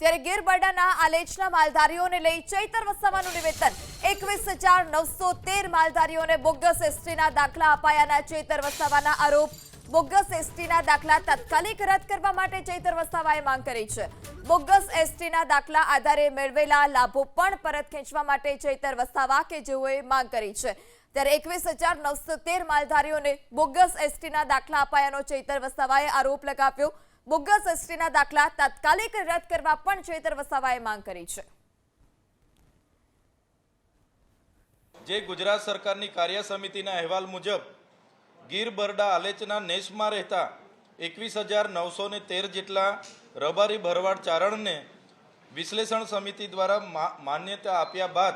ત્યારે ગીર બરડાના આલેચના માલધારીઓને લઈ ચૈતર વસાવાનું નિવેદન 21,913 માલધારીઓને બોગસ એસટીના દાખલા અપાયાના ચૈતર વસાવાના આરોપ। બોગસ એસટીના દાખલા તાત્કાલિક રદ કરવા માટે ચૈતર વસાવાએ માંગ કરી છે। બોગસ એસટીના દાખલા આધારે મેળવેલા લાભો પણ પરત ખેંચવા માટે ચૈતર વસાવા કે જેઓએ માંગ કરી છે। ત્યારે 21,913 માલધારીઓને બોગસ એસટીના દાખલા અપાયાનો ચૈતર વસાવાએ આરોપ લગાવ્યો। બોગસ એસટીના દાખલા તાત્કાલિક રદ કરવા પણ ચૈતર વસાવાએ માંગ કરી છે। જે ગુજરાત સરકારની કાર્ય સમિતિના અહેવાલ મુજબ ગીર બરડા આલેચના નેસમાં રહેતા 21,913 જેટલા રબારી ભરવાડ ચારણને વિશ્લેષણ સમિતિ દ્વારા માન્યતા આપ્યા બાદ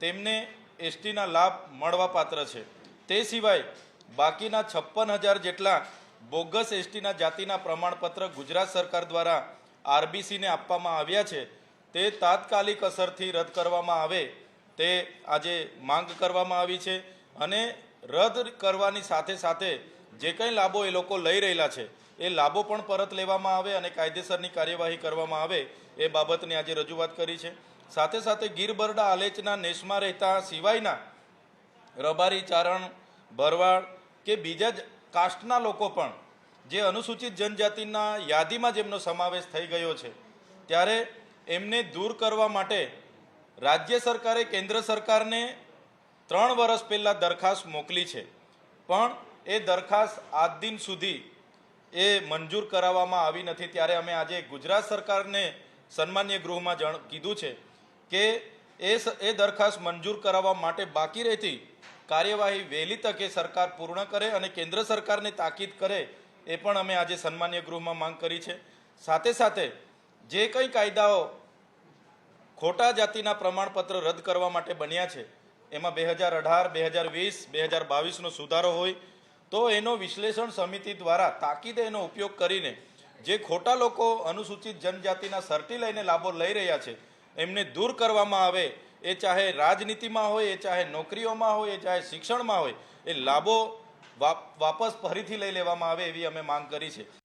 તેમને એસટીના લાભ મળવાપાત્ર છે। તે સિવાય બાકીના 56,000 જેટલા બોગસ એસટીના જાતિના પ્રમાણપત્ર ગુજરાત સરકાર દ્વારા આરબીસીને આપવામાં આવ્યા છે, તે તાત્કાલિક અસરથી રદ કરવામાં આવે તે આજે માંગ કરવામાં આવી છે। અને રદ કરવાની સાથે સાથે જે કંઈ લાભો એ લોકો લઈ રહેલા છે એ લાભો પણ પરત લેવામાં આવે અને કાયદેસરની કાર્યવાહી કરવામાં આવે એ બાબતની આજે રજૂઆત કરી છે। સાથે સાથે ગીર બરડા આલેચના નેસમાં રહેતા સિવાયના રબારી ચારણ ભરવાડ કે બીજા જ કાસ્ટના લોકો પણ જે અનુસૂચિત જનજાતિના યાદીમાં જેમનો સમાવેશ થઈ ગયો છે, ત્યારે એમને દૂર કરવા માટે રાજ્ય સરકારે કેન્દ્ર સરકારને 3 વર્ષ પહેલાં દરખાસ્ત મોકલી છે, પણ એ દરખાસ્ત આજ દિન સુધી એ મંજૂર કરાવવામાં આવી નથી। ત્યારે અમે આજે ગુજરાત સરકારને સન્માન્ય ગૃહમાં કીધું છે કે એ દરખાસ્ત મંજૂર કરાવવા માટે બાકી રહેતી કાર્યવાહી વહેલી તકે સરકાર પૂર્ણ કરે અને કેન્દ્ર સરકારને તાકીદ કરે એ પણ અમે આજે સન્માન્ય ગૃહમાં માંગ કરી છે। સાથે સાથે જે કંઈ કાયદાઓ ખોટા જાતિના પ્રમાણપત્ર રદ કરવા માટે બન્યા છે, એમાં 2018, 2020, 2022નો સુધારો હોય તો એનો વિશ્લેષણ સમિતિ દ્વારા તાકીદે એનો ઉપયોગ કરીને જે ખોટા લોકો અનુસૂચિત જનજાતિના સર્ટી લઈને લાભો લઈ રહ્યા છે એમને દૂર કરવામાં આવે। એ ચાહે રાજનીતિમાં હોય, એ ચાહે નોકરીઓમાં હોય, એ ચાહે શિક્ષણમાં હોય, એ લાભો વાપસ ફરીથી લઈ લેવામાં આવે એવી અમે માંગ કરી છે।